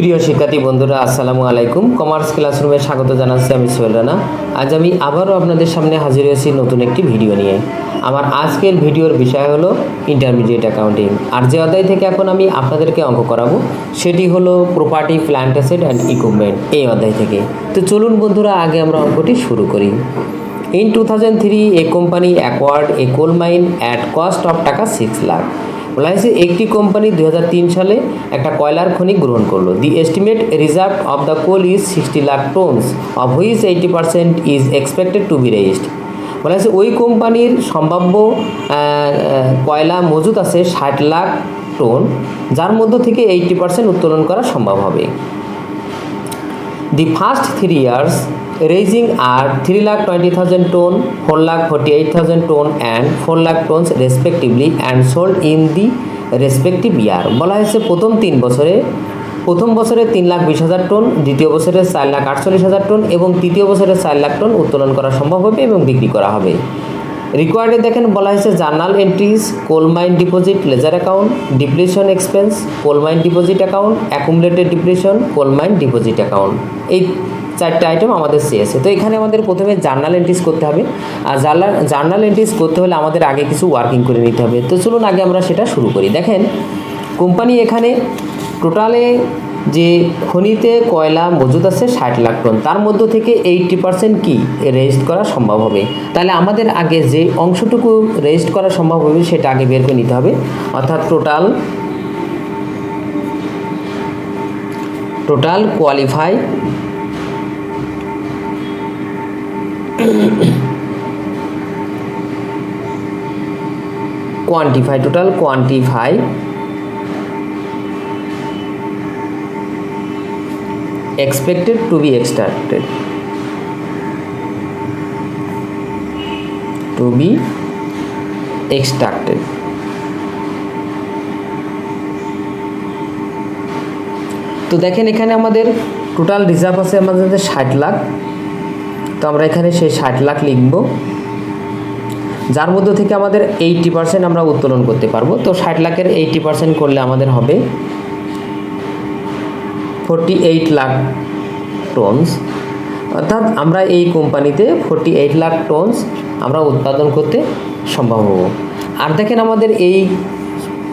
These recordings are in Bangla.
প্রিয় শিক্ষার্থী বন্ধুরা, আসসালামু আলাইকুম। কমার্স ক্লাসরুমে স্বাগত জানাচ্ছি আমি সোহেল রানা। আজ আমি আবারও আপনাদের সামনে হাজির হয়েছি নতুন একটি ভিডিও নিয়ে। আমার আজকের ভিডিওর বিষয় হলো ইন্টারমিডিয়েট অ্যাকাউন্টিং। আর যে অধ্যায় থেকে এখন আমি আপনাদেরকে অঙ্ক করাবো সেটি হলো property, plant asset and equipment, এই অধ্যায় থেকে। তো চলুন বন্ধুরা, আগে আমরা অঙ্কটি শুরু করি। In 2003, a company acquired a coal mine at cost of টাকা 6 লাখ। বলা হয়েছে একটি কোম্পানি 2003 সালে একটা কয়লার খনি গ্রহণ করলো। The estimate reserve of the coal is 60 lakh tons, of which 80% is expected to be raised. বলা হয়েছে ওই কোম্পানির সম্ভাব্য কয়লা মজুদ আছে 60 লাখ টন, যার মধ্য থেকে 80% উত্তোলন করা সম্ভব হবে। The first 3 years raising are 3,20,000 ton, 4,48,000 ton and 4 lakh tons respectively and sold in the respective year। বলা হয়েছে প্রথম বছরে 3,20,000 টন, দ্বিতীয় বছরে 4,48,000 টন এবং তৃতীয় বছরে 4 লাখ টন উত্তোলন করা সম্ভব হবে এবং বিক্রি করা হবে। রিকোয়ার্ডে দেখেন বলা হয়েছে journal entries, coal mine deposit ledger account, depletion expense, coal mine deposit account, accumulated depletion, coal mine deposit account. এই 4টে আইটেম আমাদের চেয়েছে। তো এখানে আমাদের প্রথমে জার্নাল এন্ট্রিজ করতে হবে। আর জার্নাল এন্ট্রিজ করতে হলে আমাদের আগে কিছু ওয়ার্কিং করে নিতে হবে। তো চলুন আগে আমরা সেটা শুরু করি। দেখেন কোম্পানি এখানে টোটালে যে খনিতে কয়লা মজুদ আছে 60 লাখ টন, তার মধ্য থেকে 80% কি রেজিস্ট করা সম্ভব হবে। তাহলে আমাদের আগে যে অংশটুকু রেজিস্ট করা সম্ভব হবে সেটা আগে বের করে নিতে হবে। অর্থাৎ total qualify quantify expected to be extracted, তো দেখেন এখানে আমাদের টোটাল রিজার্ভ আছে আমাদের 60 লাখ। তো আমরা এখানে সেই 60 লাখ লিখব, যার মধ্যে থেকে আমাদের 80% আমরা উত্তোলন করতে পারবো। তো 60 লাখের 80% করলে আমাদের হবে 48 লাখ টনস। অর্থাৎ আমরা এই কোম্পানিতে 48 লাখ টনস আমরা উৎপাদন করতে সম্ভব হব। আর দেখেন আমাদের এই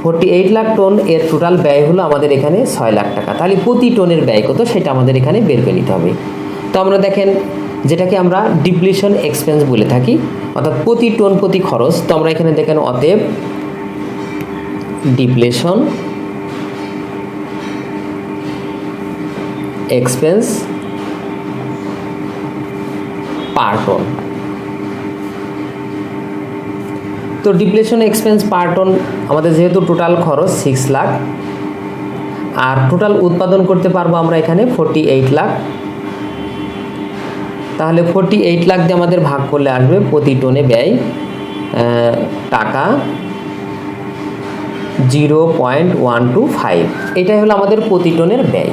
48 লাখ টন এর টোটাল ব্যয় হলো আমাদের এখানে 6 লাখ টাকা। তাহলে প্রতি টনের ব্যয় কত সেটা আমাদের এখানে বের করে নিতে হবে। তো আমরা দেখেন যেটাকে আমরা ডিপ্লিশন এক্সপেন্স বলে থাকি, অর্থাৎ প্রতি টন প্রতি খরচ। তো আমরা এখানে দেখেন অতএব ডিপ্লেশন এক্সপেন্স পার টন। তো ডিপ্লেশন এক্সপেন্স পার টন আমাদের যেহেতু টোটাল খরচ 6 লাখ আর টোটাল উৎপাদন করতে পারবো আমরা এখানে 48 লাখ। তাহলে 48 লাখ দিয়ে আমাদের ভাগ করলে আসবে প্রতি টনে ব্যয় টাকা 0.125। এটাই হলো আমাদের প্রতি টনের ব্যয়।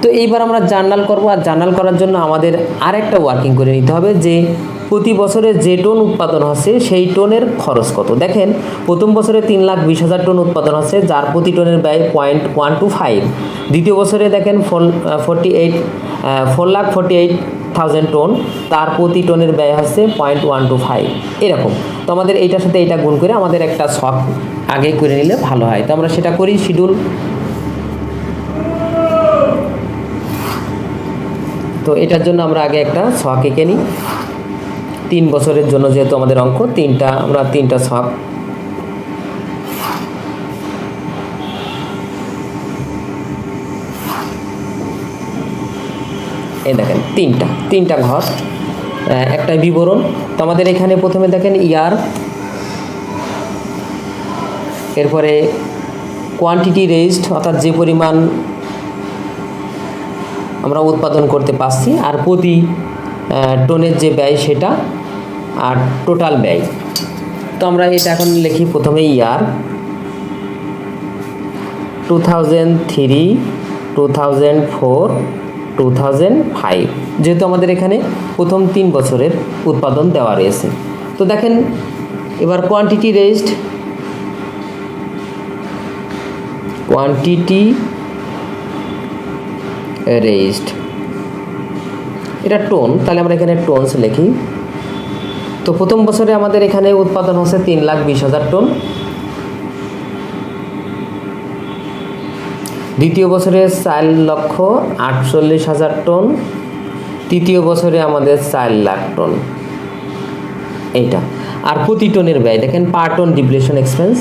তো এইবার আমরা জার্নাল করব। আর জার্নাল করার জন্য আমাদের আরেকটা ওয়ার্কিং করে নিতে হবে যে প্রতি বছরে যে টোন উৎপাদন হচ্ছে সেই টোনের খরচ কত। দেখেন প্রথম বছরে 3,20,000 টন উৎপাদন হচ্ছে, যার প্রতি টনের ব্যয় 0.125। দ্বিতীয় বছরে দেখেন 4,48,000 টন, তার প্রতি টনের ব্যয় হচ্ছে 0.125 এরকম। তো আমাদের এইটার সাথে এইটা গুণ করে আমাদের একটা ছক আগে করে নিলে ভালো হয়। তো আমরা সেটা করি। শিডিউল, তো এটার জন্য আমরা আগে একটা ছক এঁকে নিই। 3 বছরের জন্য যেহেতু আমাদের অঙ্ক আমরা তিনটা ছক। এই দেখেন তিনটা ঘর, একটা বিবরণ। তো আমাদের এখানে প্রথমে দেখেন ইয়ার, এরপরে কোয়ান্টিটি রেজড অর্থাৎ যে পরিমাণ আমরা উৎপাদন করতে পারছি, আর প্রতি টনের যে ব্যয় সেটা, আর টোটাল ব্যয়। তো আমরা এটা এখন লিখি প্রথমে ইয়ার 2003, 2004, 2005, যেহেতু আমাদের এখানে প্রথম 3 বছরের উৎপাদন দেওয়া রয়েছে। তো দেখেন এবার কোয়ান্টিটি রেজড, কোয়ান্টিটি রেইজড, এটা টন, তাহলে আমরা এখানে টনস লিখি। তো প্রথম বছরে আমাদের এখানে উৎপাদন হচ্ছে 3,20,000 টন, দ্বিতীয় বছরে 4,48,000 টন, তৃতীয় বছরে আমাদের 4 লাখ টন এইটা। আর প্রতি টনের ব্যয় দেখেন পার টন ডিপ্লেশন এক্সপেন্স,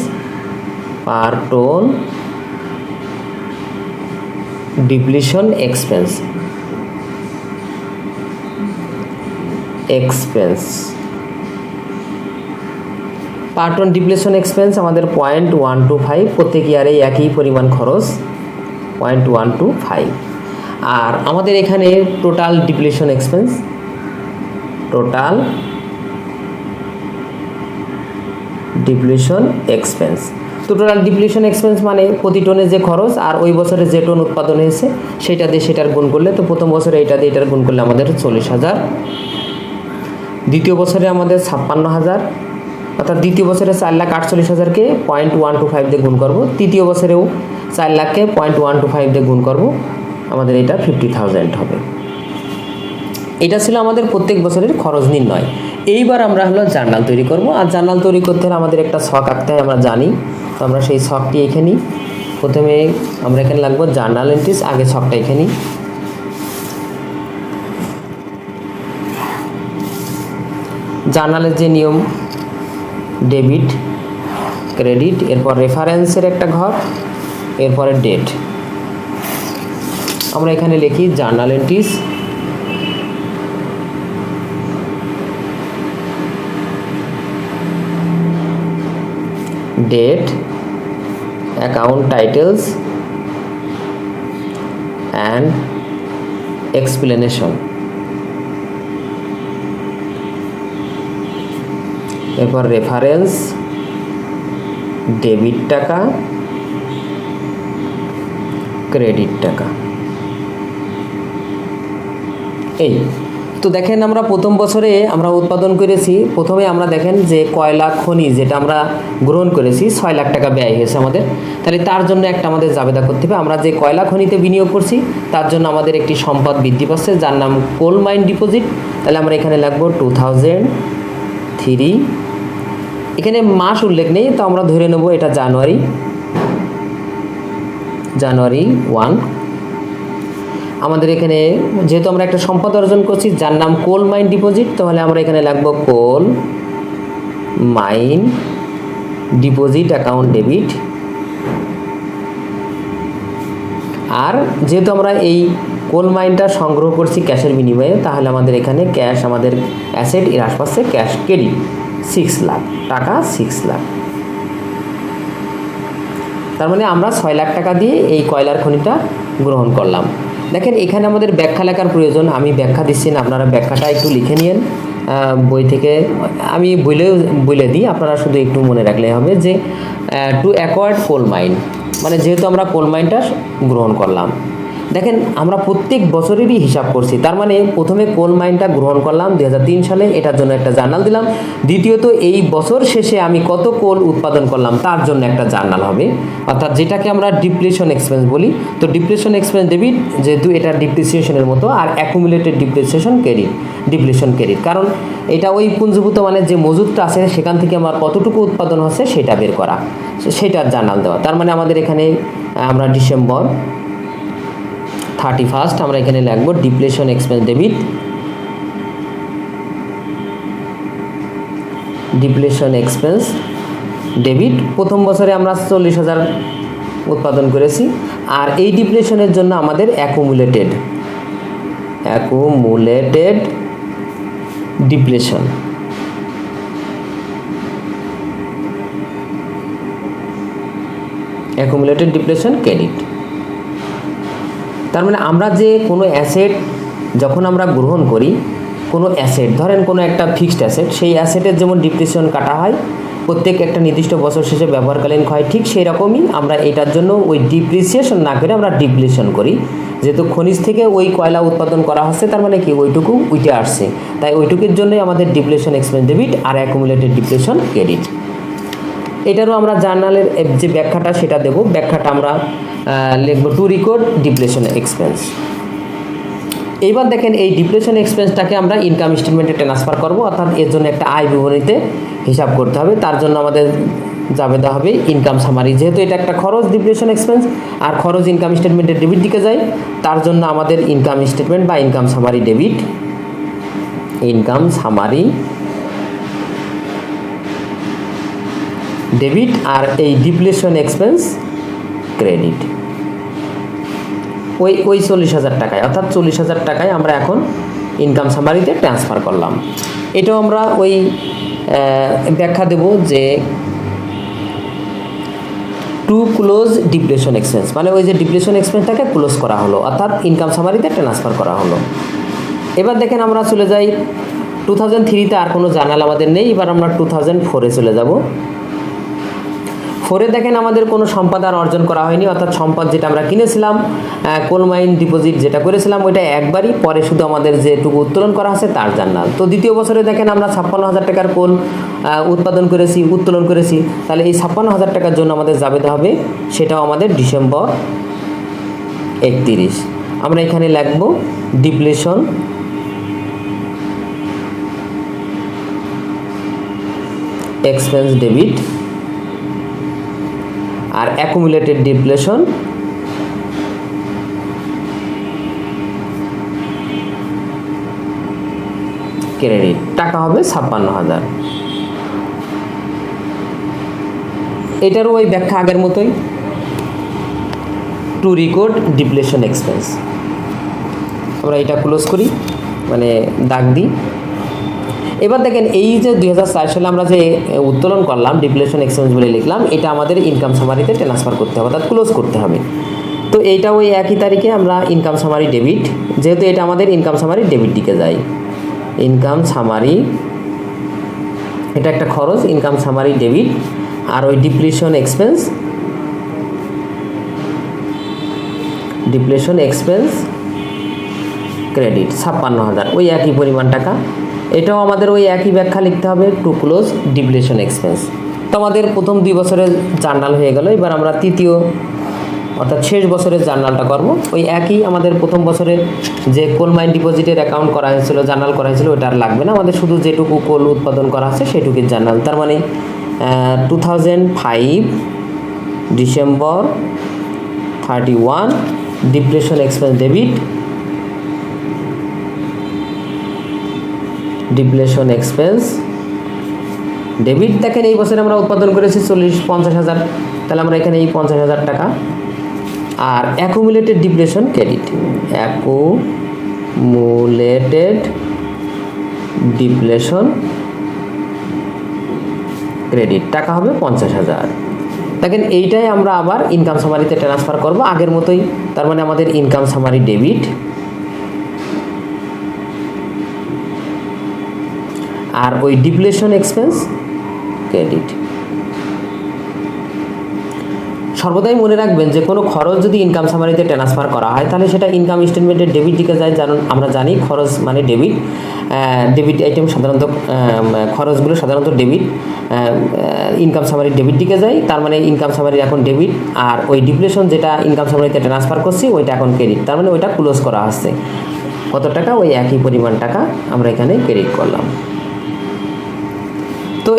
পার টন ডিপ্লেশন এক্সপেন্স পার টন ডিপ্লেশন এক্সপেন্স আমাদের 0.125, প্রত্যেক ইয়ারে একই পরিমাণ খরচ 0.125। আর আমাদের এখানে total depletion expense, total depletion expense, তো টোটাল ডিপ্লেশন এক্সপেন্স মানে প্রতি টনে যে খরচ আর ওই বছরে যে টন উৎপাদন হয়েছে সেটা দিয়ে সেটার গুণ করলে, তো প্রথম বছরে এটা দিয়ে এটার গুণ করলে আমাদের 40,000, দ্বিতীয় বছরে আমাদের 56,000, অর্থাৎ দ্বিতীয় বছরে 4,48,000কে 0.125 দিয়ে গুণ করব, তৃতীয় বছরেও 4 লাখকে 0.125 দিয়ে গুণ করব, আমাদের এটা 50,000 হবে। এটা ছিল আমাদের প্রত্যেক বছরের খরচ নির্ণয়। এইবার আমরা হলো জার্নাল তৈরি করব, আর জার্নাল তৈরি করতে হলে আমাদের একটা ছক আঁকতে হয়, আমরা জানি। তো আমরা সেই ছকটি এখানে প্রথমে আমরা এখানে লাগবো জার্নাল এন্ট্রিজ, আগে ছকটা এখানে জার্নালের যে নিয়ম ডেবিট ক্রেডিট, এরপর রেফারেন্সের একটা ঘর, এরপরে ডেট। আমরা এখানে লিখি journal entries, date, account titles and explanation, এরপর রেফারেন্স, ডেবিট টাকা, ক্রেডিট টাকা। এই তো দেখেন আমরা প্রথম বছরে আমরা উৎপাদন করেছি, প্রথমে আমরা দেখেন যে কয়লা খনি যেটা আমরা গ্রহণ করেছি 6 লাখ টাকা ব্যয় হয়েছে আমাদের, তাহলে তার জন্য একটা আমাদের জাবেদা করতে হবে। আমরা যে কয়লা খনিতে বিনিয়োগ করছি তার জন্য আমাদের একটি সম্পদ বৃদ্ধি পাচ্ছে যার নাম কোল মাইন ডিপোজিট, তাহলে আমরা এখানে লিখবো 2003। এখানে মাস উল্লেখ নেই, তো আমরা ধরে নেব এটা জানুয়ারি 1। আমাদের এখানে যেহেতু আমরা একটা সম্পদ অর্জন করছি যার নাম কোল মাইন ডিপোজিট, তাহলে আমরা এখানে লাগবো coal mine deposit account debit. আর যেহেতু আমরা এই কোল মাইনটা সংগ্রহ করছি ক্যাশের বিনিময়ে, তাহলে আমাদের এখানে ক্যাশ আমাদের অ্যাসেট এর আশপাশে ক্যাশ ক্রেডিট 6 লাখ টাকা, 6 লাখ। তার মানে আমরা 6 লাখ টাকা দিয়ে এই কয়লার খনিটা গ্রহণ করলাম। দেখেন এখানে আমাদের ব্যাখ্যা লেখার প্রয়োজন, আমি ব্যাখ্যা দিচ্ছি না, আপনারা ব্যাখ্যাটা একটু লিখে নিন বই থেকে, আমি বলে দিই, আপনারা শুধু একটু মনে রাখলেই হবে যে টু অ্যাকোয়ার্ড কোল মাইন, মানে যেহেতু আমরা কোল মাইনটা গ্রহণ করলাম। দেখেন আমরা প্রত্যেক বছরেরই হিসাব করছি, তার মানে প্রথমে কোল মাইনটা গ্রহণ করলাম 2003 সালে, এটার জন্য একটা জার্নাল দিলাম। দ্বিতীয়ত এই বছর শেষে আমি কত কোল উৎপাদন করলাম তার জন্য একটা জার্নাল হবে, অর্থাৎ যেটাকে আমরা ডিপ্লেশন এক্সপেন্স বলি। তো ডিপ্লেশন এক্সপেন্স ডেবিট, যেহেতু এটা ডিপ্রিসিয়েশনের মতো, আর accumulated depreciation credit, depletion credit, কারণ এটা ওই পুঞ্জীভূত মানে যে মজুদটা আছে সেখান থেকে আমার কতটুকু উৎপাদন হচ্ছে সেটা বের করা, সেটার জার্নাল দেওয়া। তার মানে আমাদের এখানে আমরা ডিসেম্বর 31 আমরা এখানে লিখব depletion expense debit, depletion expense debit. প্রথম বছরে আমরা 40,000 উৎপাদন করেছি, আর এই ডিপ্লেশনের জন্য আমাদের accumulated depletion, accumulated depletion credit. তার মানে আমরা যে কোনো অ্যাসেট যখন আমরা গ্রহণ করি, কোনো অ্যাসেট ধরেন কোনো একটা ফিক্সড অ্যাসেট, সেই অ্যাসেটের যেমন ডিপ্রেশন কাটা হয় প্রত্যেক একটা নির্দিষ্ট বছর শেষে ব্যবহারকালীন ক্ষয়, ঠিক সেই রকমই আমরা এটার জন্য ওই ডিপ্রিসিয়েশন না করে আমরা ডিপ্লেশন করি। যেহেতু খনিজ থেকে ওই কয়লা উৎপাদন করা হচ্ছে, তার মানে কি ওইটুকু উঠে আসছে, তাই ওইটুকুর জন্যই আমাদের ডিপ্লেশন এক্সপেন্স ডেবিট আর অ্যাকুমুলেটেড ডিপ্লেশন ক্রেডিট। এটারও আমরা জার্নালের যে ব্যাখ্যাটা সেটা দেব, ব্যাখ্যাটা আমরা লিখব টু রেকর্ড ডিপ্লেশন এক্সপেন্স। এইবার দেখেন এই ডিপ্লেশন এক্সপেন্সটাকে আমরা ইনকাম স্টেটমেন্টে ট্রান্সফার করব, অর্থাৎ এর জন্য একটা আয় বিবরণীতে হিসাব করতে হবে। তার জন্য আমাদের যাবে দেওয়া হবে ইনকাম সামারি। যেহেতু এটা একটা খরচ ডিপ্লেশন এক্সপেন্স, আর খরচ ইনকাম স্টেটমেন্টের ডেবিট দিকে যায়, তার জন্য আমাদের ইনকাম স্টেটমেন্ট বা income summary debit, income summary debit, আর এই ডিপ্লেশন এক্সপেন্স ক্রেডিট ওই 40,000 টাকায়, অর্থাৎ 40,000 টাকায় আমরা এখন ইনকাম সামারিতে ট্রান্সফার করলাম। এটাও আমরা ওই ব্যাখ্যা দেব যে টু ক্লোজ ডিপ্লেশন এক্সপেন্স, মানে ওই যে ডিপ্লেশন এক্সপেন্সটাকে ক্লোজ করা হলো, অর্থাৎ ইনকাম সামারিতে ট্রান্সফার করা হলো। এবার দেখেন আমরা চলে যাই 2003-তে, আর কোনো জার্নাল আমাদের নেই। এবার আমরা 2004-এ চলে যাব। 4-এ দেখেন আমাদের কোনো সম্পদ আর অর্জন করা হয়নি, অর্থাৎ সম্পদ যেটা আমরা কিনেছিলাম, কোল মাইন ডিপোজিট যেটা করেছিলাম ওইটা একবারই, পরে শুধু আমাদের যেটুকু উত্তোলন করা আছে তার জার্নাল। তো দ্বিতীয় বছরে দেখেন আমরা 56,000 টাকার কোল উৎপাদন করেছি, উত্তোলন করেছি, তাহলে এই 56,000 টাকার জন্য আমাদের জাবেদা হবে, সেটাও আমাদের ডিসেম্বর 31। আমরা এখানে লিখব ডিপ্লেশন এক্সপেন্স ডেবিট আর অ্যাকুমুলেটেড ডিপ্লেশন ক্রেডিট, টাকা হবে 56,000। এটারও ওই ব্যাখ্যা আগের মতোই, টু রেকর্ড ডিপ্লেশন এক্সপেন্স। আমরা এটা ক্লোজ করি, মানে দাগ দিই। এবার দেখেন এই যে 2004 সালে আমরা যে উত্তোলন করলাম ডিপ্লেশন এক্সপেন্স বলে লিখলাম, এটা আমাদের ইনকাম সামারিতে ট্রান্সফার করতে হবে, অর্থাৎ ক্লোজ করতে হবে। তো এইটা ওই একই তারিখে আমরা ইনকাম সামারি ডেবিট, যেহেতু এটা আমাদের ইনকাম সামারি ডেবিট দিকে যায়, ইনকাম সামারি এটা একটা খরচ, ইনকাম সামারি ডেবিট, আর ওই ডিপ্লেশন এক্সপেন্স ক্রেডিট 56,000, ওই একই পরিমাণ টাকা। এটাও আমাদের ওই একই ব্যাখ্যা লিখতে হবে, টু ক্লোজ ডিপ্লেশন এক্সপেন্স। তো আমাদের প্রথম 2 বছরের জার্নাল হয়ে গেল। এবার আমরা তৃতীয় অর্থাৎ শেষ বছরের জার্নালটা করব। ওই একই আমাদের প্রথম বছরে যে কোল মাইন ডিপোজিটের অ্যাকাউন্ট করা হয়েছিল, জার্নাল করা হয়েছিল, ওটা আর লাগবে না, আমাদের শুধু যেটুকু কোল উৎপাদন করা আছে সেটুকুর জার্নাল। তার মানে 2005 December 31 depletion expense debit, depletion expense debit. দেখেন এই বছরে আমরা উৎপাদন করেছি 50,000, তাহলে আমরা এখানে এই 50,000 টাকা। আর accumulated depletion credit, accumulated depletion credit, টাকা হবে 50,000। দেখেন এইটাই আমরা আবার ইনকাম সামারিতে ট্রান্সফার করব আগের মতোই। তার মানে আমাদের ইনকাম সামারি ডেবিট আর ওই ডিপ্লেশন এক্সপেন্স ক্রেডিট। সর্বদাই মনে রাখবেন যে কোনো খরচ যদি ইনকাম সামারিতে ট্রান্সফার করা হয় তাহলে সেটা ইনকাম স্টেটমেন্টের ডেবিট দিকে যায়। যেমন আমরা জানি খরচ মানে ডেবিট, ডেবিট আইটেম সাধারণত খরচগুলো সাধারণত ডেবিট, ইনকাম সামারি ডেবিট দিকে যায়, তার মানে ইনকাম সামারি এখন ডেবিট। আর ওই ডিপ্লেশন যেটা ইনকাম সামারিতে ট্রান্সফার করছি ওইটা এখন ক্রেডিট, তার মানে ওইটা ক্লোজ করা হচ্ছে। কত টাকা? ওই একই পরিমাণ টাকা আমরা এখানে ক্রেডিট করলাম। তো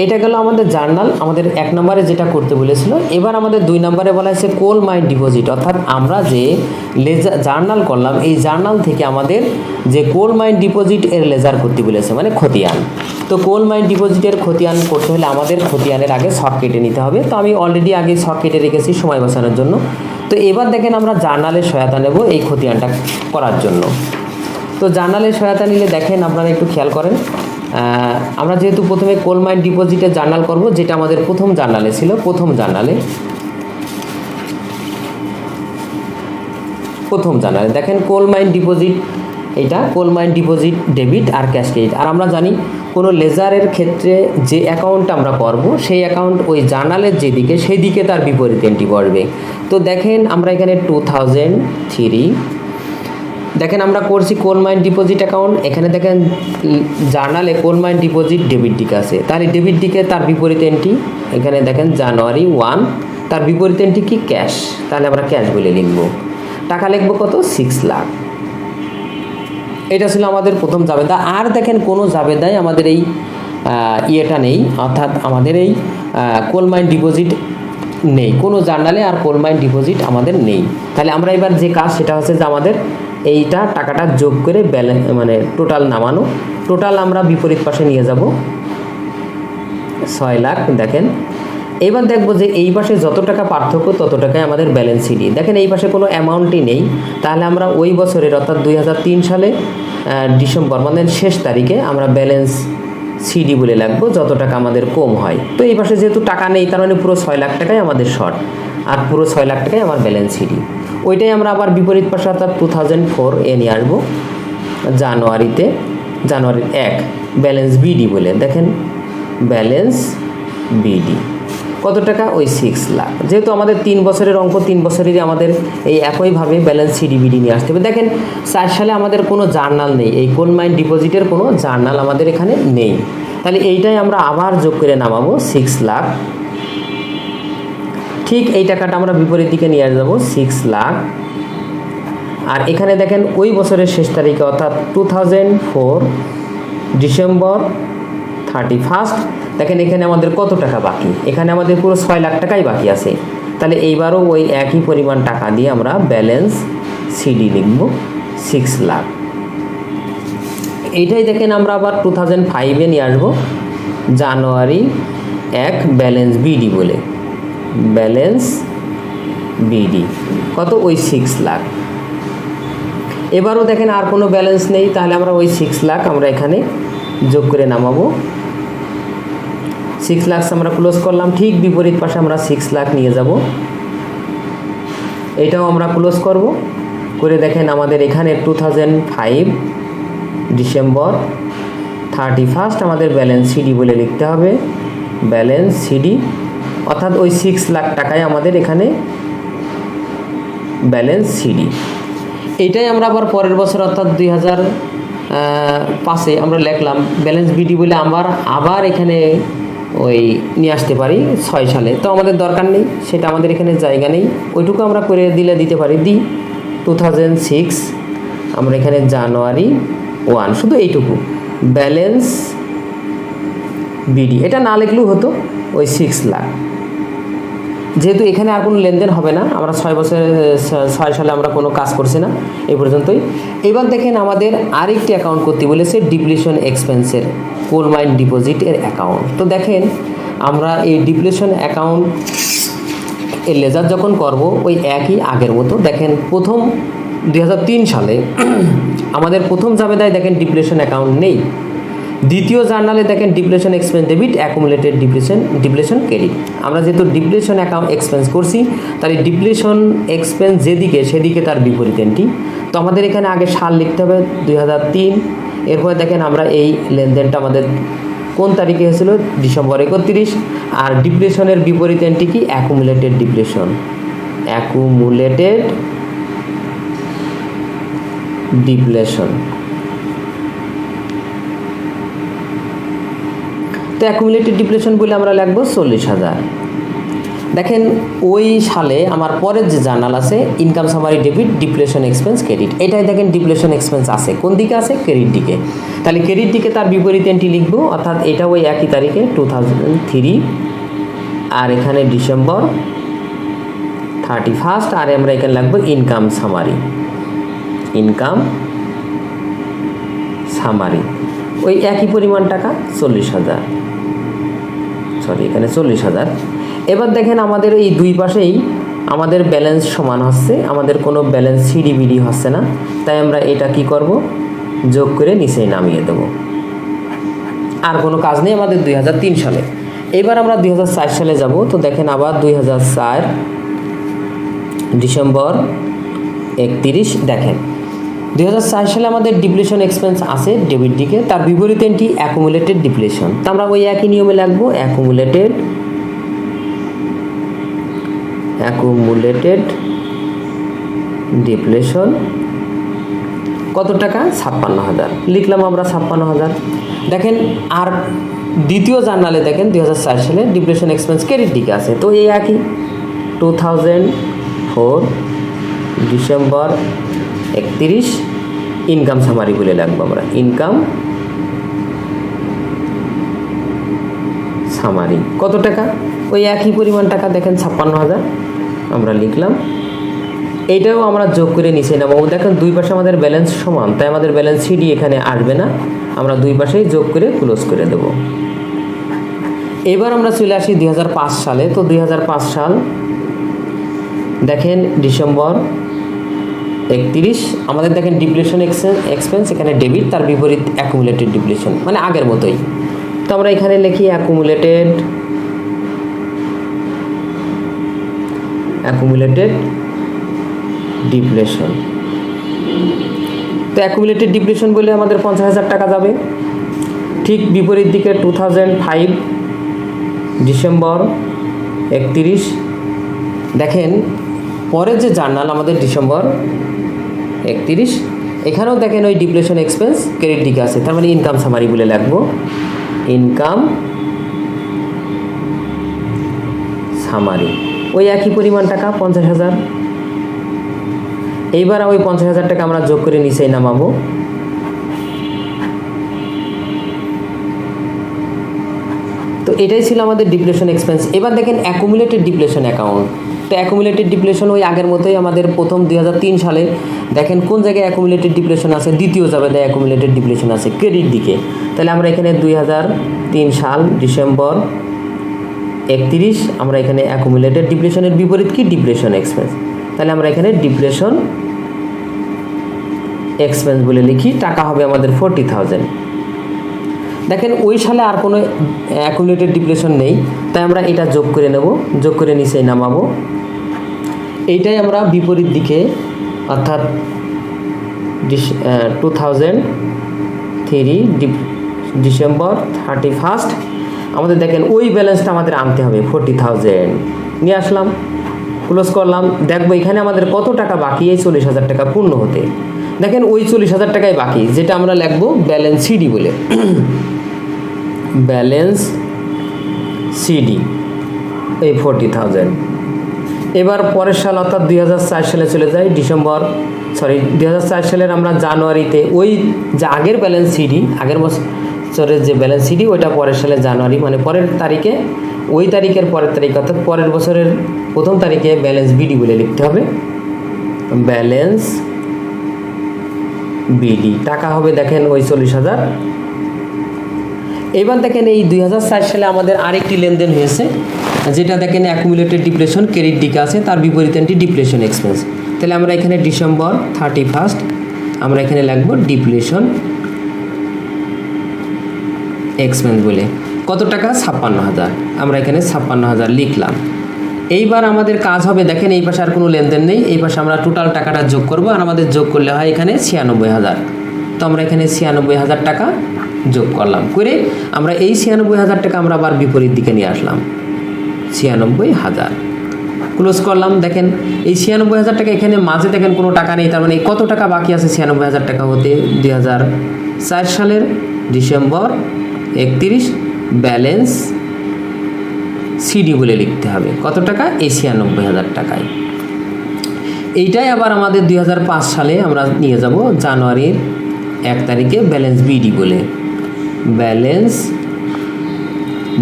এটা গেল আমাদের জার্নাল, আমাদের 1 নম্বরে যেটা করতে বলেছিল। এবার আমাদের 2 নম্বরে বলা হয়েছে কোল মাইন ডিপোজিট, অর্থাৎ আমরা যে জার্নাল করলাম এই জার্নাল থেকে আমাদের যে কোল মাইন ডিপোজিট এর লেজার করতে বলেছে, মানে খতিয়ান। তো কোল মাইন ডিপোজিটের খতিয়ান করতে হলে আমাদের খতিয়ানের আগে ছক কেটে নিতে হবে। তো আমি অলরেডি আগে ছক কেটে রেখেছি সময় বাঁচানোর জন্য। তো এবার দেখেন আমরা জার্নালের সহায়তা নেব এই খতিয়ানটা করার জন্য। তো জার্নালের সহায়তা নিলে দেখেন আপনারা একটু খেয়াল করেন, আমরা যেহেতু প্রথমে কোল মাইন ডিপোজিটের জার্নাল করব, যেটা আমাদের প্রথম জার্নালে ছিল। প্রথম জার্নালে দেখেন কোল মাইন ডিপোজিট, এটা কোল মাইন ডিপোজিট ডেবিট আর ক্যাশ ক্রেডিট। আর আমরা জানি কোনো লেজারের ক্ষেত্রে যে অ্যাকাউন্ট আমরা করব সেই অ্যাকাউন্ট ওই জার্নালের যেদিকে সেই দিকে তার বিপরীত এন্ট্রি পড়বে। তো দেখেন আমরা এখানে 2003 দেখেন আমরা করছি কোল মাইন ডিপোজিট অ্যাকাউন্ট। এখানে দেখেন জার্নালে কোল মাইন ডিপোজিট ডেবিট দিকে আছে, তাহলে ডেবিট দিকে তার বিপরীত এন্ট্রি এখানে দেখেন জানুয়ারি 1, তার বিপরীত এন্ট্রি কি? ক্যাশ, তাহলে আমরা ক্যাশ বলে লিখব। টাকা লিখব কত? 6 লাখ। এটা ছিল আমাদের প্রথম জাবেদা। আর দেখেন কোনো জাবেদায় আমাদের এই ইয়েটা নেই, অর্থাৎ আমাদের এই কোল মাইন ডিপোজিট নেই, কোনো জার্নালে আর কোল মাইন ডিপোজিট আমাদের নেই। তাহলে আমরা এবার যে কাজ সেটা হচ্ছে যে আমাদের এইটা টাকাটা যোগ করে ব্যালেন্স মানে টোটাল নামানো। টোটাল আমরা বিপরীত পাশে নিয়ে যাব 6 লাখ। দেখেন এবার দেখব যে এই পাশে যত টাকা পার্থক্য তত টাকায় আমাদের ব্যালেন্স সিডি। দেখেন এই পাশে কোনো অ্যামাউন্টই নেই, তাহলে আমরা ওই বছরের অর্থাৎ 2003 সালে ডিসেম্বর মানে শেষ তারিখে আমরা ব্যালেন্স সিডি বলে লাগবো যত টাকা আমাদের কম হয়। তো এই পাশে যেহেতু টাকা নেই তার মানে পুরো 6 লাখ টাকাই আমাদের শর্ট, আর পুরো 6 লাখ টাকাই আমার ব্যালেন্স সিডি। ওইটাই আমরা আবার বিপরীত পাশে অর্থাৎ 2004 নিয়ে আসবো জানুয়ারির 1 ব্যালেন্স বিডি বলে। দেখেন ব্যালেন্স বিডি কত টাকা, ওই 6 লাখ। যেহেতু আমাদের 3 বছরের অঙ্ক, 3 বছরেরই আমাদের এই একইভাবে ব্যালেন্স সিডিবিডি নিয়ে আসতে হবে। দেখেন 4 সালে আমাদের কোনো জার্নাল নেই, এই কোল মাইন ডিপোজিটের কোনো জার্নাল আমাদের এখানে নেই। তাহলে এইটাই আমরা আবার যোগ করে নামাবো 6 লাখ। ঠিক এই টাকাটা আমরা বিপরীত দিকে নিয়ে যাব 6 লাখ। আর এখানে দেখেন ওই বছরের শেষ তারিখে অর্থাৎ 2004 ডিসেম্বর 31 দেখেন এখানে আমাদের কত টাকা বাকি, এখানে আমাদের পুরো 6 লাখ টাকাই বাকি আছে। তাহলে এইবারও ওই একই পরিমাণ টাকা দিয়ে আমরা ব্যালেন্স সিডি লিখব 6 লাখ। এইটাই দেখেন আমরা আবার 2005 নিয়ে আসবো জানুয়ারি 1 ব্যালেন্স বিডি বলে। ব্যালেন্স বিডি কত, ওই 6 লাখ। এবারও দেখেন আর কোনো ব্যালেন্স নেই, তাহলে আমরা ওই 6 লাখ আমরা এখানে যোগ করে নামাবো। 6 লাখ আমরা ক্লোজ করলাম। ঠিক বিপরীত পাশে আমরা 6 লাখ নিয়ে যাব, এটাও আমরা ক্লোজ করব করে। দেখেন আমাদের এখানে 2005 ডিসেম্বর 31 আমাদের ব্যালেন্স সিডি বলে লিখতে হবে। ব্যালেন্স সিডি অর্থাৎ ওই 6 লাখ টাকায় আমাদের এখানে ব্যালেন্স সিডি। এইটাই আমরা আবার পরের বছর অর্থাৎ 2005 আমরা লিখলাম ব্যালেন্স বিডি বলে। আবার এখানে ওই নিয়ে আসতে পারি 6 সালে, তো আমাদের দরকার নেই, সেটা আমাদের এখানে জায়গা নেই, ওইটুকু আমরা করে দিতে পারি। 2006 আমরা এখানে জানুয়ারি 1 শুধু এইটুকু ব্যালেন্স বিডি, এটা না লিখলেও হতো ওই 6 লাখ। যেহেতু এখানে আর কোনো লেনদেন হবে না, আমরা 6 সালে আমরা কোনো কাজ করছি না এই পর্যন্তই। এবার দেখেন আমাদের আরেকটি অ্যাকাউন্ট করতে বলেছে ডিপ্লিশন এক্সপেন্সের, কোল মাইন ডিপোজিটের অ্যাকাউন্ট। তো দেখেন আমরা এই ডিপ্লিশন অ্যাকাউন্ট এর লেজার যখন করব ওই একই আগের মতো। দেখেন প্রথম 2003 সালে আমাদের প্রথম জাবেদায় দেখেন ডিপ্লিশন অ্যাকাউন্ট নেই। দ্বিতীয় জার্নালে দেখেন depletion expense debit, accumulated depletion credit. আমরা যেহেতু ডিপ্লেশন অ্যাকাউন্ট এক্সপেন্স করছি, তার এই ডিপ্লেশন এক্সপেন্স যেদিকে সেদিকে তার বিপরীত এন্ট্রি। তো আমাদের এখানে আগে সাল লিখতে হবে 2003। এরপরে দেখেন আমরা এই লেনদেনটা আমাদের কোন তারিখে হয়েছিল, ডিসেম্বর 31। আর ডিপ্লেশনের বিপরীত এন্ট্রি কি, অ্যাকুমুলেটেড ডিপ্লেশন। Accumulated depletion. তো অ্যাকুমুলেটেড ডিপ্লেশন বলে আমরা লিখবো 40,000। দেখেন ওই সালে আমার পরের যে জার্নাল আছে income summary debit, depletion expense credit, এটাই দেখেন ডিপ্লেশন এক্সপেন্স আছে কোন দিকে আছে, ক্রেডিট দিকে। তাহলে ক্রেডিট দিকে তার বিপরীত এন্ট্রি লিখবো, অর্থাৎ এটা ওই একই তারিখে 2003। আর এখানে ডিসেম্বর 31। আর আমরা এখানে লিখবো ইনকাম সামারি। ইনকাম সামারি ওই একই পরিমাণ টাকা 40,000, সরি এখানে 40,000। এবার দেখেন আমাদের এই দুই পাশেই আমাদের ব্যালেন্স সমান হচ্ছে, আমাদের কোনো ব্যালেন্স সিডিবিডি হচ্ছে না, তাই আমরা এটা কি করব, যোগ করে নিচেই নামিয়ে দেব। আর কোনো কাজ নেই আমাদের 2003 সালে। এবার আমরা 2004 সালে যাব। তো দেখেন আবার 2004 ডিসেম্বর 31। দেখেন 2004 সালে আমাদের ডিপ্লেশন এক্সপেন্স আছে ডেবিট দিকে, তার বিপরীত এন্ট্রি অ্যাকুমুলেটেড ডিপ্লেশন। তো আমরা ওই একই নিয়মে লিখবো অ্যাকুমুলেটেড ডিপ্লেশন। কত টাকা, 56,000 লিখলাম আমরা 56,000। দেখেন আর দ্বিতীয় জার্নালে দেখেন 2004 সালে ডিপ্লেশন এক্সপেন্স ক্রেডিট দিকে আছে, তো এই একই 2004 ডিসেম্বর 31 ইনকাম সামারি বলে লাগবো আমরা, ইনকাম সামারি। কত টাকা? ওই একই পরিমাণ টাকা, দেখেন 56,000 আমরা লিখলাম। এইটাও আমরা যোগ করে নিচে নেবো। দেখেন দুই পাশে আমাদের ব্যালেন্স সমান, তাই আমাদের ব্যালেন্স সিডি এখানে আসবে না, আমরা দুই পাশেই যোগ করে ক্লোজ করে দেব। এবার আমরা চলে আসি 2005 সালে। তো 2005 সাল দেখেন ডিসেম্বর 31 আমাদের দেখেন ডিপ্লেশন এক্সপেন্স এখানে ডেবিট, তার বিপরীত অ্যাকুমুলেটেড ডিপ্লেশন, মানে আগের মতোই। তো আমরা এখানে লিখি অ্যাকুমুলেটেড ডিপ্লেশন। তো অ্যাকুমুলেটেড ডিপ্লেশন বলে আমাদের 50,000 টাকা যাবে। ঠিক বিপরীত দিকে 2005 ডিসেম্বর 31 দেখেন পরের যে জার্নাল আমাদের ডিসেম্বর 31, এখানেও দেখেন ওই ডিপ্লেশন এক্সপেন্স ক্রেডিট দিকে আছে, তার মানে ইনকাম সামারি বলে লাগবো, ইনকাম সামারি। ওই একই পরিমাণ টাকা 50,000। এইবার ওই 50,000 টাকা আমরা যোগ করে নিচেই নামাবো। তো এটাই ছিল আমাদের ডিপ্লেশন এক্সপেন্স। এবার দেখেন অ্যাকুমুলেটেড ডিপ্লেশন অ্যাকাউন্ট। তো অ্যাকুমুলেটেড ডিপ্লেশন ওই আগের মতোই আমাদের প্রথম 2003 সালে দেখেন কোন জায়গায় অ্যাকুমুলেটেড ডিপ্লেশন আছে, দ্বিতীয় জাবেদায় অ্যাকুমুলেটেড ডিপ্লেশন আছে ক্রেডিট দিকে। তাহলে আমরা এখানে 2003 সাল ডিসেম্বর 31 আমরা এখানে অ্যাকুমুলেটেড ডিপ্লেশনের বিপরীত কি ডিপ্লেশন এক্সপেন্স, তাহলে আমরা এখানে ডিপ্লেশন এক্সপেন্স বলে লিখি। টাকা হবে আমাদের 40,000। দেখেন ওই সালে আর কোনো অ্যাকুমুলেটেড ডিপ্লেশন নেই, তাই আমরা এটা যোগ করে নেব, যোগ করে নিচেই নামাবো। এইটাই আমরা বিপরীত দিকে অর্থাৎ 2003 ডিসেম্বর 31 আমাদের দেখেন ওই ব্যালেন্সটা আমাদের আনতে হবে 40,000 নিয়ে আসলাম, ক্লোজ করলাম। দেখবো এখানে আমাদের কত টাকা বাকি এই 40,000 টাকা পূর্ণ হতে। দেখেন ওই 40,000 টাকাই বাকি, যেটা আমরা লিখবো ব্যালেন্স সিডি বলে, ব্যালেন্স সিডি এই 40,000। এবার পরের সাল অর্থাৎ 2004 সালে চলে যাই, 2004 সালের আমরা জানুয়ারিতে ওই যে আগের ব্যালেন্স সিডি, আগের বছরের যে ব্যালেন্স সিডি ওইটা পরের সালে জানুয়ারি, মানে পরের তারিখে, ওই তারিখের পরের তারিখ অর্থাৎ পরের বছরের প্রথম তারিখে ব্যালেন্স বিডি বলে লিখতে হবে, ব্যালেন্স বিডি। টাকা হবে দেখেন ওই 40,000। এবার দেখেন এই 2004 সালে আমাদের আরেকটি লেনদেন হয়েছে, যেটা দেখেন অ্যাকুমুলেটেড ডিপ্লেশন ক্রেডিট দিকে আছে, তার বিপরীতে ডিপ্লেশন এক্সপেন্স। তাহলে আমরা এখানে ডিসেম্বর 31 আমরা এখানে লিখব ডিপ্লেশন এক্সপেন্স বলে। কত টাকা? 56,000। আমরা এখানে 56,000 লিখলাম। এইবার আমাদের কাজ হবে দেখেন এই পাশে আর কোনো লেনদেন নেই, এই পাশে আমরা টোটাল টাকাটা যোগ করব, আর আমাদের যোগ করলে হয় এখানে 96,000। তো আমরা এখানে 96,000 টাকা যোগ করলাম, করে আমরা এই 96,000 টাকা আমরা আবার বিপরীত দিকে নিয়ে আসলাম, 96,000 ক্লোজ করলাম। দেখেন এই 96,000 টাকা এখানে মাঝে দেখেন কোনো টাকা নেই, তার মানে কত টাকা বাকি আছে 96,000 টাকা হতে? 2004 সালের ডিসেম্বর 31 ব্যালেন্স সিডি বলে লিখতে হবে। কত টাকা? এই 96,000 টাকায়। এইটাই আবার আমাদের 2005 সালে আমরা নিয়ে যাব জানুয়ারির 1 তারিখে ব্যালেন্স বিডি বলে, ব্যালেন্স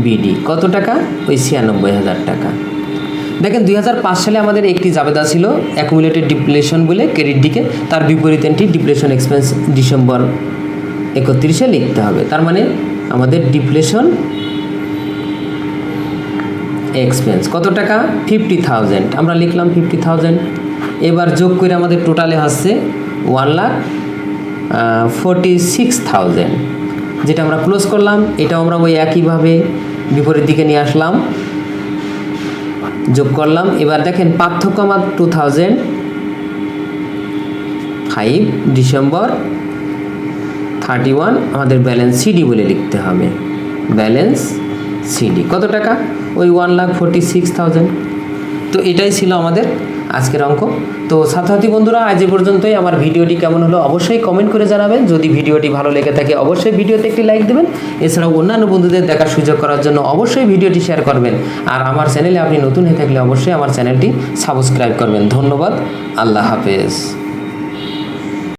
বিডি। কত টাকা? ওই 96,000 টাকা। দেখেন 2005 সালে আমাদের একটি জাবেদা ছিল অ্যাকুমুলেটেড ডিপ্লেশন বলে ক্রেডিট দিকে, তার বিপরীতে ডিপ্লেশন এক্সপেন্স ডিসেম্বর 31 লিখতে হবে। তার মানে আমাদের ডিপ্লেশন এক্সপেন্স কত টাকা? 50,000 আমরা লিখলাম 50,000। এবার যোগ করে আমাদের টোটালে হচ্ছে 1,46,000, যেটা আমরা ক্লোজ করলাম। এটাও আমরা ওই একইভাবে বিপরীত দিকে নিয়ে আসলাম, যোগ করলাম। এবার দেখেন পার্থক্য আমার 2005 ডিসেম্বর 31 আমাদের ব্যালেন্স সিডি বলে লিখতে হবে, ব্যালেন্স সিডি। কত টাকা? ওই 1,46,000। তো এটাই ছিল আমাদের আজকের অঙ্ক। তো ছাত্রছাত্রী বন্ধুরা আজ এ পর্যন্তই। আমার ভিডিওটি কেমন হলো অবশ্যই কমেন্ট করে জানাবেন। যদি ভিডিওটি ভালো লেগে থাকে অবশ্যই ভিডিওতে একটি লাইক দেবেন। এছাড়াও অন্যান্য বন্ধুদের দেখার সুযোগ করার জন্য অবশ্যই ভিডিওটি শেয়ার করবেন। আর আমার চ্যানেলে আপনি নতুন হয়ে থাকলে অবশ্যই আমার চ্যানেলটি সাবস্ক্রাইব করবেন। ধন্যবাদ। আল্লাহ হাফেজ।